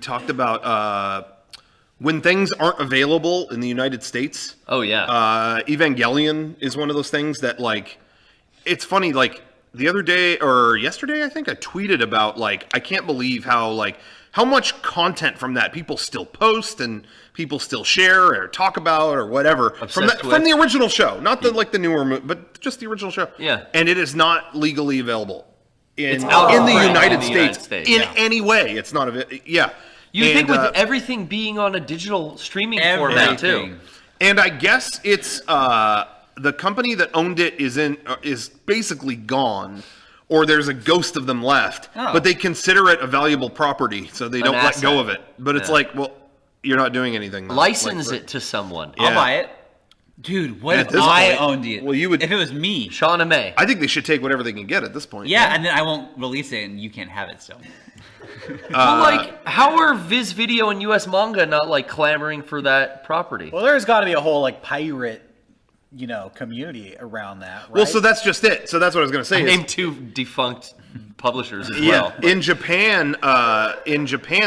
talked about when things aren't available in the United States. Oh yeah. Evangelion is one of those things that, like, it's funny, like the other day or yesterday, I think I tweeted about, like, I can't believe how much content from that people still post and people still share or talk about or whatever from the original show, not the newer, but just the original show. Yeah. And it is not legally available in the United States in any way. It's not yeah. You think with everything being on a digital streaming format too. And I guess it's the company that owned it is basically gone, or there's a ghost of them left. Oh. But they consider it a valuable property, so they don't let go of it. But it's like, well, you're not doing anything. License it to someone. Yeah. I'll buy it. Dude, what if I owned it? Well, you would. If it was me, Sean and May. I think they should take whatever they can get at this point. Yeah, and then I won't release it, and you can't have it still. Well, like, how are Viz Video and US Manga not like clamoring for that property? Well, there's got to be a whole like pirate, community around that. Right? Well, so that's just it. So that's what I was going to say. I named 2 defunct publishers as well. In Japan,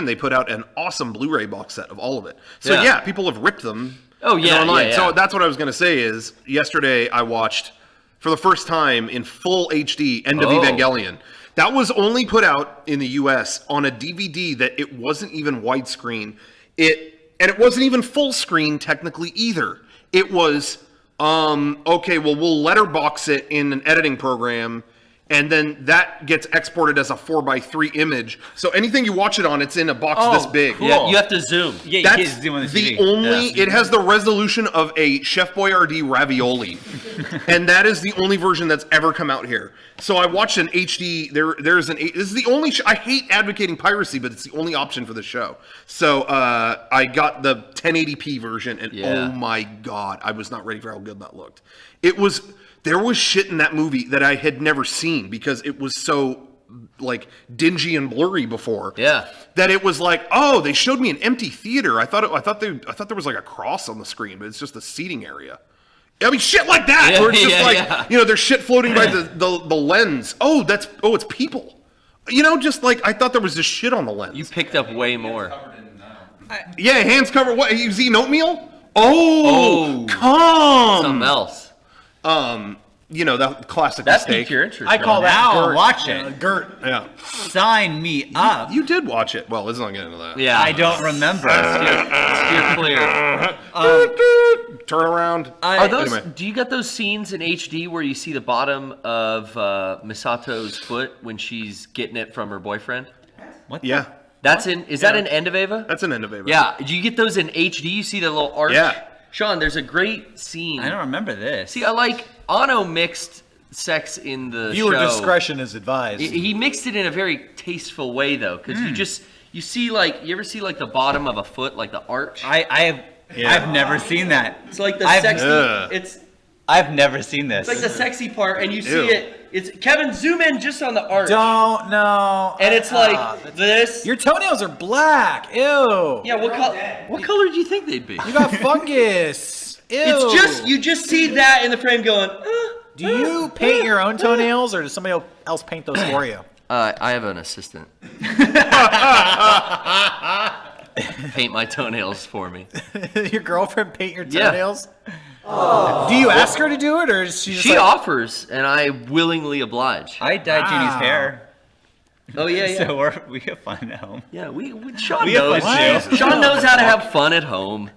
they put out an awesome Blu-ray box set of all of it. So yeah people have ripped them. Oh yeah, online. Yeah. So that's what I was going to say is yesterday I watched for the first time in full HD End of Evangelion. That was only put out in the US on a DVD that it wasn't even widescreen. And it wasn't even full screen technically either. It was okay, well we'll letterbox it in an editing program, and then that gets exported as a 4:3 image. So anything you watch it on, it's in a box this big. Cool. Yeah, you have to zoom. Yeah, that's zoom on the only. Yeah. It has the resolution of a Chef Boyardee ravioli, and that is the only version that's ever come out here. So I watched an HD. This is the only. I hate advocating piracy, but it's the only option for the show. So I got the 1080p version, and oh my god, I was not ready for how good that looked. There was shit in that movie that I had never seen because it was so like dingy and blurry before. Yeah. That it was like, oh, they showed me an empty theater. I thought there was like a cross on the screen, but it's just a seating area. I mean, shit like that. Yeah, where it's just there's shit floating by the lens. Oh, it's people. Just like I thought there was just shit on the lens. You picked up way more. Yeah, hands covered. What? He was eating oatmeal? Oh, come. Something else. That classic that mistake. piqued your interest. I call that Gert. Watch it. Gert. Yeah. Sign me up. You did watch it. Well, let's not get into that. Yeah. I don't remember. Steer clear. Turn around. Are those? Anyway. Do you get those scenes in HD where you see the bottom of Misato's foot when she's getting it from her boyfriend? What? Yeah. That's in. Is that an End of Eva? That's an End of Eva. Yeah. Do you get those in HD? You see the little arch? Yeah. Sean, there's a great scene. I don't remember this. See, I like Ano mixed sex in the Viewer show. discretion is advised. He mixed it in a very tasteful way, though, because you see you ever see like the bottom of a foot, like the arch? I've never seen that. It's like the sexy. I've never seen this. It's like the sexy part, and you see it. It's Kevin. Zoom in just on the arch. Don't know. And it's like this. Your toenails are black. Ew. Yeah. What color do you think they'd be? You got fungus. Ew. It's you just see that in the frame going. Do you paint your own toenails, or does somebody else paint those for you? I have an assistant. Paint my toenails for me. Your girlfriend paint your toenails? Yeah. Oh. Do you ask her to do it, or is she just She offers, and I willingly oblige. I dyed Junie's hair. Oh yeah. So we have fun at home. Yeah, Sean knows. Sean knows how to have fun at home.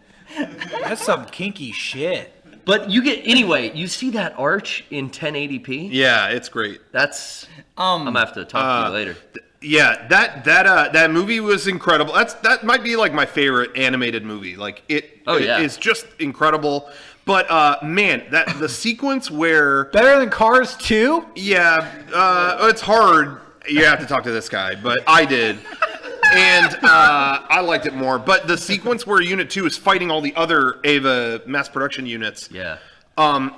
That's some kinky shit. But you see that arch in 1080p? Yeah, it's great. That's I'm gonna have to talk to you later. Yeah, that movie was incredible. That might be like my favorite animated movie. Like it is just incredible. But man, the sequence where better than Cars 2? Yeah, it's hard. You have to talk to this guy, but I did. And I liked it more. But the sequence where Unit 2 is fighting all the other Eva mass production units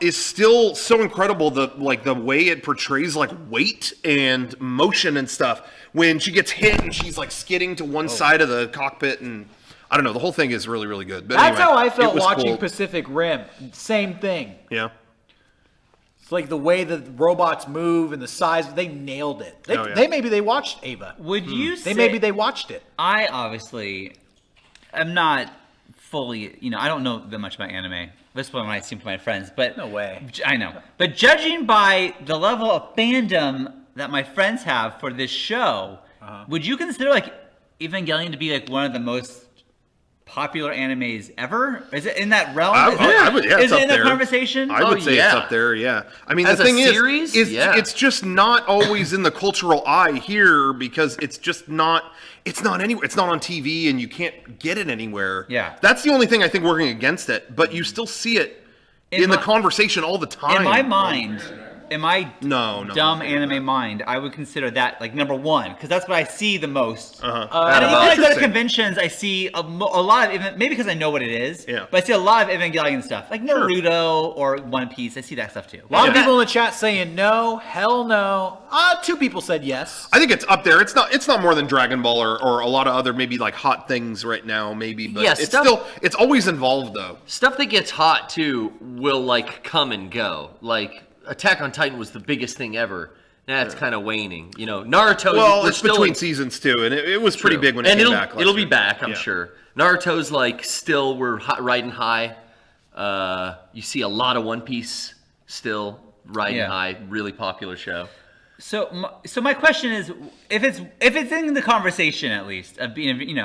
is still so incredible. The way it portrays like weight and motion and stuff. When she gets hit and she's like skidding to one side of the cockpit, and I don't know, the whole thing is really, really good. But that's anyway, how I felt watching Pacific Rim. Same thing. Yeah. like the way the robots move and the size, they nailed it. Maybe they watched Ava. Would you say... Maybe they watched it. I obviously am not fully, I don't know that much about anime. This is what I seem to my friends, but... No way. I know. But judging by the level of fandom that my friends have for this show, would you consider, like, Evangelion to be, like, one of the most popular animes ever? Is it in that realm? Is it in the conversation? I would say it's up there, yeah. I mean, As the thing series? is it's just not always in the cultural eye here because it's just not, it's not anywhere. It's not on TV and you can't get it anywhere. Yeah. That's the only thing I think working against it, but you still see it in the conversation all the time. In my mind... In my dumb anime mind, I would consider that like number one because that's what I see the most. And even I go to conventions, I see a lot of maybe because I know what it is. Yeah. But I see a lot of Evangelion stuff, like Naruto or One Piece. I see that stuff too. A lot of people in the chat saying no, hell no. 2 people said yes. I think it's up there. It's not more than Dragon Ball or a lot of other maybe like hot things right now, maybe. But it's always involved though. Stuff that gets hot too will like come and go. Like Attack on Titan was the biggest thing ever. That's kind of waning. Naruto. Well, it's between seasons too, and it was pretty big when it came back. It'll be back, I'm sure. Naruto's like still we're riding high. You see a lot of One Piece still riding high. Really popular show. So my question is, if it's in the conversation at least of being,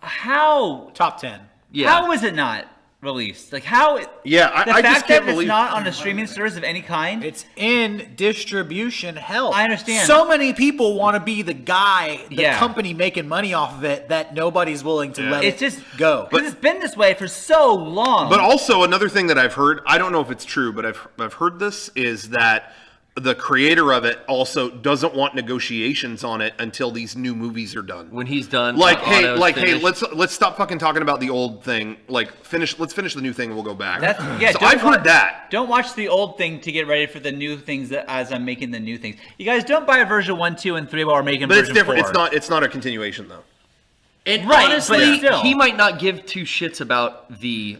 how top 10? Yeah. How is it not released? Like how? Yeah, I just can't believe it's not on a streaming service of any kind. It's in distribution hell. I understand. So many people want to be the guy, the company making money off of it that nobody's willing to let it just go. But it's been this way for so long. But also another thing that I've heard, I don't know if it's true, but I've heard this is that the creator of it also doesn't want negotiations on it until these new movies are done. When he's done, hey, let's stop fucking talking about the old thing. Like, let's finish the new thing and we'll go back. So I've heard that. Don't watch the old thing to get ready for the new things as I'm making the new things. You guys don't buy version 1, 2, and 3 while we're making version 4. But it's different. It's not a continuation though. Honestly, he might not give 2 shits about the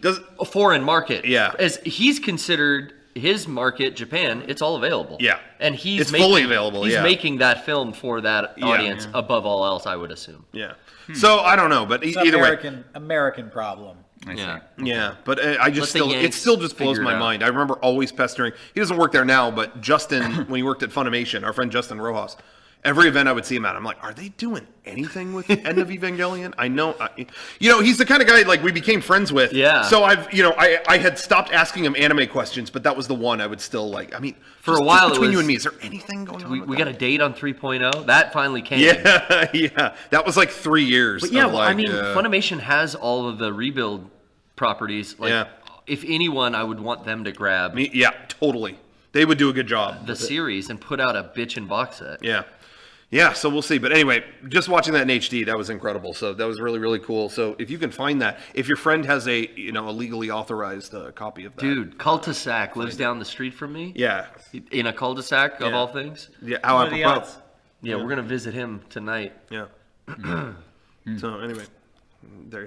foreign market. Yeah, as he's considered. His market, Japan, it's all available. Yeah. And it's fully available. He's making that film for that audience above all else, I would assume. Yeah. So I don't know, but either way, American problem. Yeah. But it still just blows my mind. I remember always pestering. He doesn't work there now, but Justin, when he worked at Funimation, our friend Justin Rojas. Every event I would see him at, I'm like, are they doing anything with the end of Evangelion? I know, he's the kind of guy like we became friends with. Yeah. So I had stopped asking him anime questions, but that was the one I would still like. I mean, for a while between you and me, is there anything going on? We got a date on 3.0. That finally came. Yeah. That was like 3 years. But Funimation has all of the rebuild properties. Like, if anyone, I would want them to grab. Yeah, totally. They would do a good job. The series and put out a bitchin' box set. Yeah. Yeah, so we'll see. But anyway, just watching that in HD, that was incredible. So that was really, really cool. So if you can find that, if your friend has a legally authorized copy of that. Dude, Cul-de-sac lives down the street from me. Yeah. In a cul-de-sac of all things. Yeah, how apropos. Yeah, we're going to visit him tonight. Yeah. So anyway, there you have it.